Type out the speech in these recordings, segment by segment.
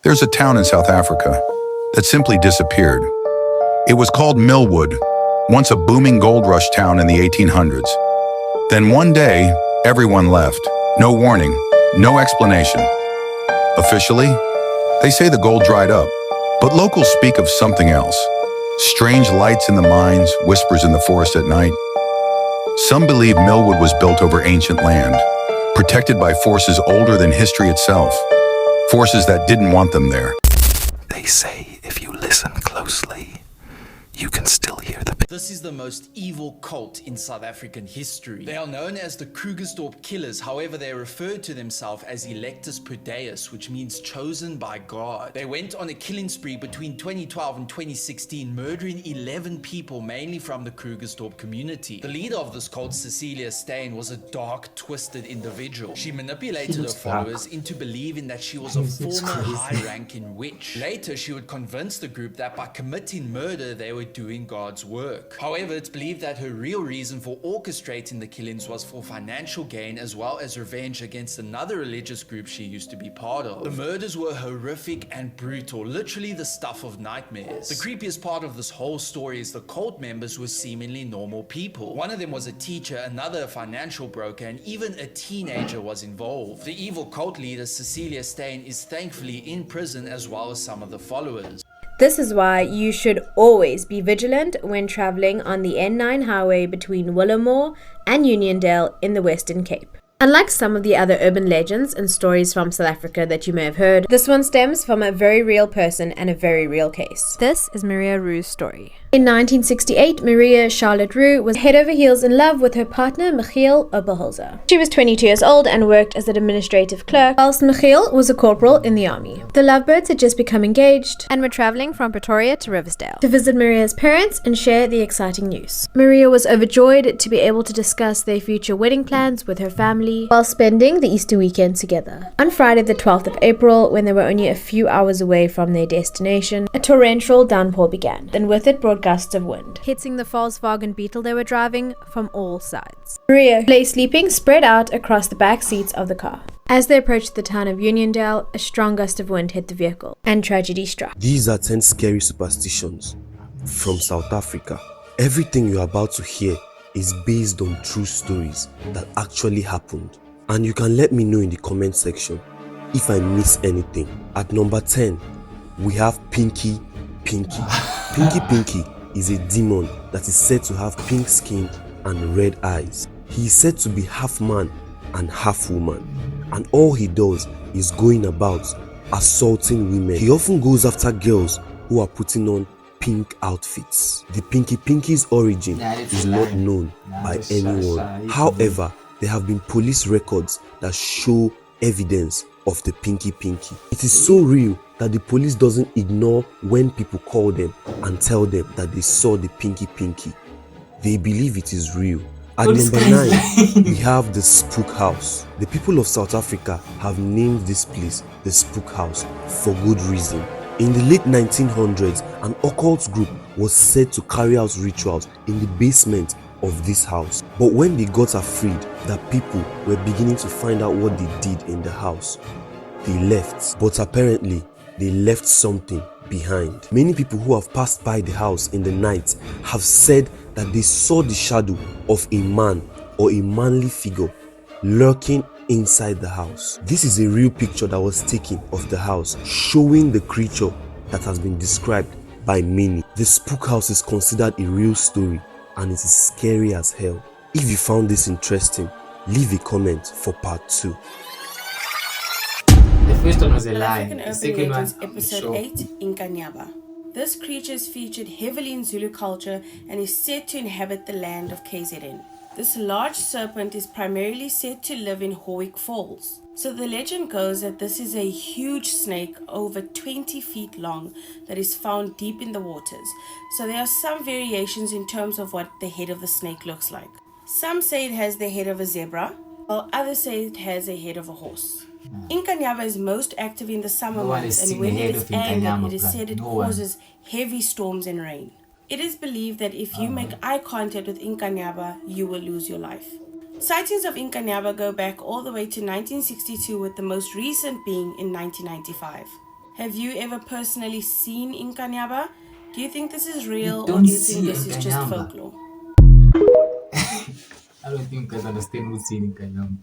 There's a town in South Africa that simply disappeared. It was called Millwood, once a booming gold rush town in the 1800s. Then one day, everyone left. No warning, no explanation. Officially, they say the gold dried up, but locals speak of something else. Strange lights in the mines, whispers in the forest at night. Some believe Millwood was built over ancient land, protected by forces older than history itself. Forces that didn't want them there. They say if you listen closely, you can still hear the... This is the most evil cult in South African history. They are known as the Krugersdorp Killers, however they refer to themselves as Electus Perdeus, which means chosen by God. They went on a killing spree between 2012 and 2016, murdering 11 people, mainly from the Krugersdorp community. The leader of this cult, Cecilia Steyn, was a dark, twisted individual. She manipulated her followers into believing that she was a former high-ranking witch. Later, she would convince the group that by committing murder, they were doing God's work. However, it's believed that her real reason for orchestrating the killings was for financial gain as well as revenge against another religious group she used to be part of. The murders were horrific and brutal, literally the stuff of nightmares. The creepiest part of this whole story is the cult members were seemingly normal people. One of them was a teacher, another a financial broker, and even a teenager was involved. The evil cult leader, Cecilia Steyn, is thankfully in prison as well as some of the followers. This is why you should always be vigilant when traveling on the N9 highway between Willowmore and Uniondale in the Western Cape. Unlike some of the other urban legends and stories from South Africa that you may have heard, this one stems from a very real person and a very real case. This is Maria Rue's story. In 1968, Maria Charlotte Rue was head over heels in love with her partner Michiel Oberholzer. She was 22 years old and worked as an administrative clerk, whilst Michiel was a corporal in the army. The lovebirds had just become engaged and were traveling from Pretoria to Riversdale to visit Maria's parents and share the exciting news. Maria was overjoyed to be able to discuss their future wedding plans with her family while spending the Easter weekend together. On Friday the 12th of April, when they were only a few hours away from their destination, a torrential downpour began, and with it brought gusts of wind, hitting the Volkswagen Beetle they were driving from all sides. Maria lay sleeping spread out across the back seats of the car. As they approached the town of Uniondale, a strong gust of wind hit the vehicle, and tragedy struck. These are 10 scary superstitions from South Africa. Everything you're about to hear is based on true stories that actually happened. And you can let me know in the comment section if I miss anything. At number 10, we have Pinky Pinky. Pinky Pinky is a demon that is said to have pink skin and red eyes. He is said to be half man and half woman, and all he does is going about assaulting women. He often goes after girls who are putting on pink outfits. The Pinky Pinky's origin is not known by anyone. However, there have been police records that show evidence of the Pinky Pinky. It is so real that the police doesn't ignore when people call them and tell them that they saw the Pinky Pinky. They believe it is real. At number 9, we have the Spook House. The people of South Africa have named this place the Spook House for good reason. In the late 1900s, an occult group was said to carry out rituals in the basement of this house. But when they got afraid that people were beginning to find out what they did in the house, they left. But apparently, they left something behind. Many people who have passed by the house in the night have said that they saw the shadow of a man or a manly figure lurking inside the house. This is a real picture that was taken of the house, showing the creature that has been described by many. The Spook House is considered a real story and it is scary as hell. If you found this interesting, leave a comment for part 2. The first one was a lie. African The Urban second one, Legends, Episode sure. 8, nkanyamba. This creature is featured heavily in Zulu culture and is said to inhabit the land of KZN. This large serpent is primarily said to live in Howick Falls. So the legend goes that this is a huge snake over 20 feet long that is found deep in the waters. So there are some variations in terms of what the head of the snake looks like. Some say it has the head of a zebra, while others say it has a head of a horse. Nkanyamba is most active in the summer No one months, has and seen when the it head is of angered, Nkanyamba, it is said it no one. causes heavy storms and rain. It is believed that if you make eye contact with nkanyamba, you will lose your life. Sightings of nkanyamba go back all the way to 1962, with the most recent being in 1995. Have you ever personally seen nkanyamba? Do you think this is real or don't do you think see this is just nkanyamba. folklore? I don't think you guys understand what's in nkanyamba.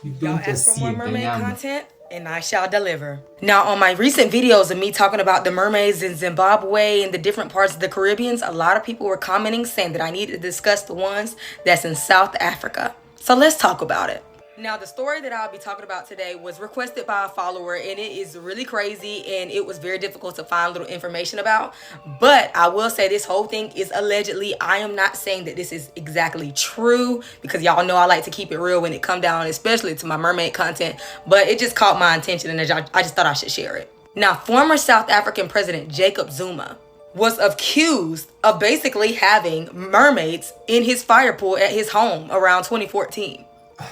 You Y'all don't just ask for see more mermaid nkanyamba. content, and I shall deliver. Now, on my recent videos of me talking about the mermaids in Zimbabwe and the different parts of the Caribbean, a lot of people were commenting saying that I need to discuss the ones that's in South Africa. So let's talk about it. Now, the story that I'll be talking about today was requested by a follower, and it is really crazy, and it was very difficult to find little information about. But I will say this whole thing is allegedly. I am not saying that this is exactly true, because y'all know I like to keep it real when it come down, especially to my mermaid content. But it just caught my attention, and I just thought I should share it. Now, former South African President Jacob Zuma was accused of basically having mermaids in his fire pool at his home around 2014.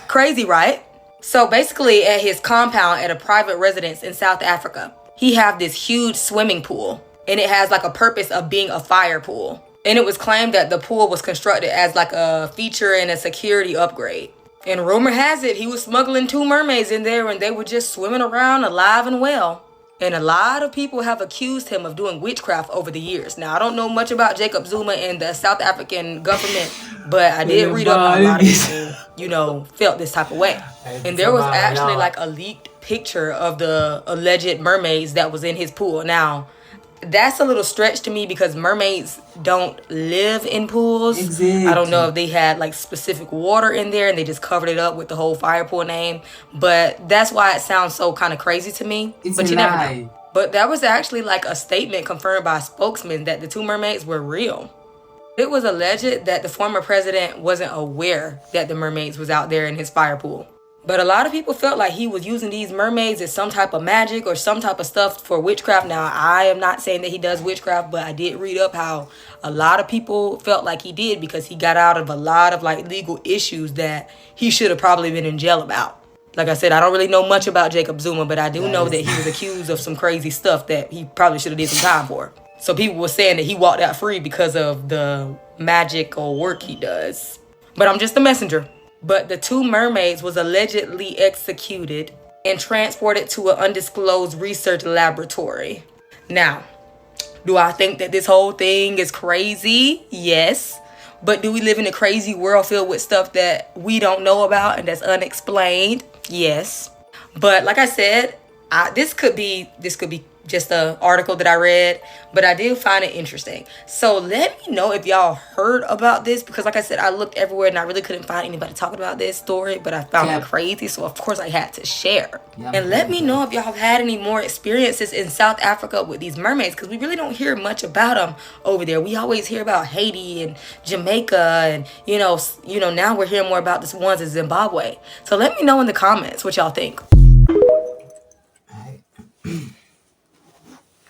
Crazy, right? So basically at his compound at a private residence in South Africa, he have this huge swimming pool, and it has like a purpose of being a fire pool. And it was claimed that the pool was constructed as like a feature and a security upgrade. And rumor has it he was smuggling 2 mermaids in there, and they were just swimming around alive and well. And a lot of people have accused him of doing witchcraft over the years. Now, I don't know much about Jacob Zuma and the South African government, but I did read up on a lot of people, felt this type of way. And there was actually like a leaked picture of the alleged mermaids that was in his pool. Now, that's a little stretch to me because mermaids don't live in pools. Exactly. I don't know if they had like specific water in there and they just covered it up with the whole fire pool name. But that's why it sounds so kind of crazy to me. It's but a you lie. never know. But that was actually like a statement confirmed by a spokesman that the 2 mermaids were real. It was alleged that the former president wasn't aware that the mermaids was out there in his fire pool. But a lot of people felt like he was using these mermaids as some type of magic or some type of stuff for witchcraft. Now, I am not saying that he does witchcraft, but I did read up how a lot of people felt like he did because he got out of a lot of like legal issues that he should have probably been in jail about. Like I said, I don't really know much about Jacob Zuma, but I do know that he was accused of some crazy stuff that he probably should have did some time for. So people were saying that he walked out free because of the magic or work he does. But I'm just a messenger. But the 2 mermaids was allegedly executed and transported to an undisclosed research laboratory. Now, do I think that this whole thing is crazy? Yes. But do we live in a crazy world filled with stuff that we don't know about and that's unexplained? Yes. But like I said, this could be just an article that I read, but I did find it interesting. So let me know if y'all heard about this, because like I said, I looked everywhere and I really couldn't find anybody talking about this story, but I found it crazy, so of course I had to share. And let me know if y'all have had any more experiences in South Africa with these mermaids, because we really don't hear much about them over there. We always hear about Haiti and Jamaica, and now we're hearing more about the ones in Zimbabwe. So let me know in the comments what y'all think.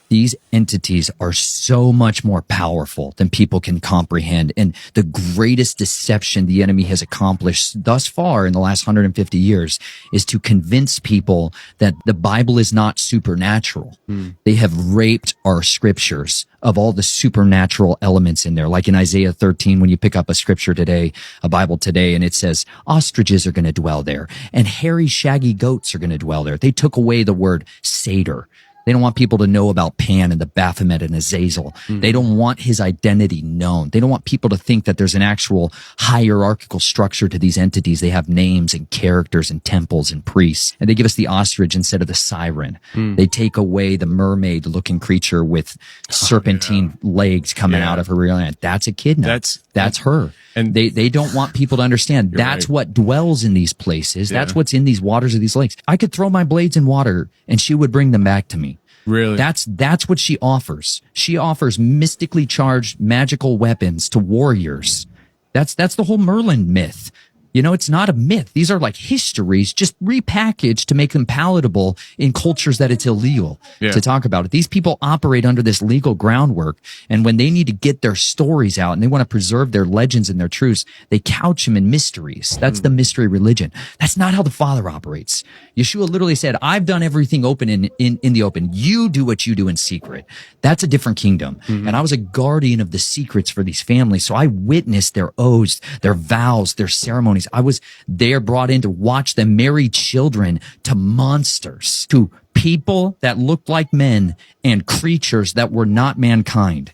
These entities are so much more powerful than people can comprehend. And the greatest deception the enemy has accomplished thus far in the last 150 years is to convince people that the Bible is not supernatural. They have raped our scriptures of all the supernatural elements in there. Like in Isaiah 13, when you pick up a scripture today, a Bible today, and it says ostriches are going to dwell there and hairy, shaggy goats are going to dwell there. They took away the word satyr. They don't want people to know about Pan and the Baphomet and Azazel. They don't want his identity known. They don't want people to think that there's an actual hierarchical structure to these entities. They have names and characters and temples and priests. And they give us the ostrich instead of the siren. They take away the mermaid-looking creature with serpentine legs coming out of her rear end. That's a kidnap. That's her. And they don't want people to understand that's what dwells in these places. That's what's in these waters of these lakes. I could throw my blades in water and she would bring them back to me. Really? That's what she offers. She offers mystically charged magical weapons to warriors. That's the whole Merlin myth. It's not a myth. These are like histories just repackaged to make them palatable in cultures that it's illegal to talk about it. These people operate under this legal groundwork. And when they need to get their stories out and they want to preserve their legends and their truths, they couch them in mysteries. That's the mystery religion. That's not how the Father operates. Yeshua literally said, I've done everything open in the open. You do what you do in secret. That's a different kingdom. And I was a guardian of the secrets for these families. So I witnessed their oaths, their vows, their ceremonies. I was there brought in to watch them marry children to monsters, to people that looked like men and creatures that were not mankind.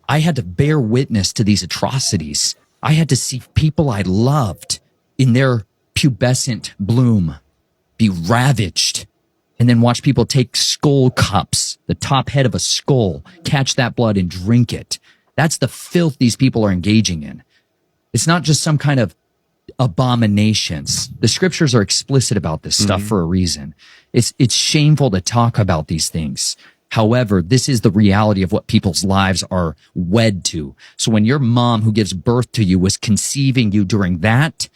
I had to bear witness to these atrocities. I had to see people I loved in their pubescent bloom be ravaged, and then watch people take skull cups, the top head of a skull, catch that blood and drink it. That's the filth these people are engaging in. It's not just some kind of abominations. The scriptures are explicit about this stuff for a reason. It's shameful to talk about these things. However, this is the reality of what people's lives are wed to. So when your mom who gives birth to you was conceiving you during that,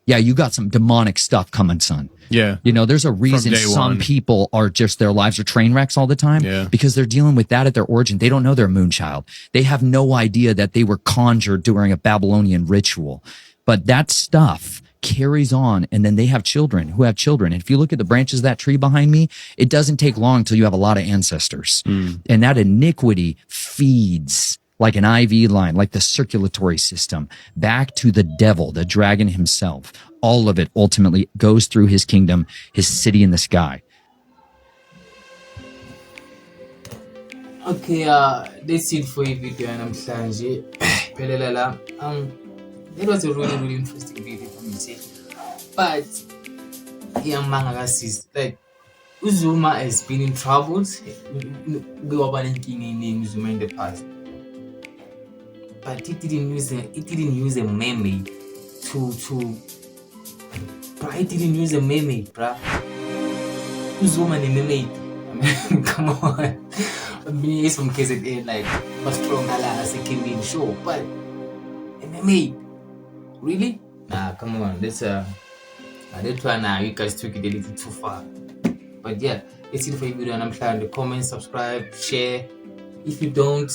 yeah, you got some demonic stuff coming, son. Yeah. You know, there's a reason some people are just, their lives are train wrecks all the time. Yeah. Because they're dealing with that at their origin. They don't know they're a moon child. They have no idea that they were conjured during a Babylonian ritual. But that stuff carries on, and then they have children who have children. And if you look at the branches of that tree behind me, it doesn't take long until you have a lot of ancestors. And that iniquity feeds like an IV line, like the circulatory system, back to the devil, the dragon himself. All of it ultimately goes through his kingdom, his city in the sky. Okay, that's it for your video namhlanje. Phelela la. It was a really interesting video for me, see. But yeah, manga sis, like Uzuma has been in troubles. We were banking in Uzuma in the past, but it didn't use a mermaid to. Bruh, it didn't use a mermaid, bruh. Uzuma and a mermaid. I mean, come on. I mean, it's from KZN, like, but strong as a Kenyan show, but a mermaid. Really? Nah, come on. That's that one now. You guys took it a little too far. But yeah, it's it for your video, and I'm trying to comment, subscribe, share. If you don't,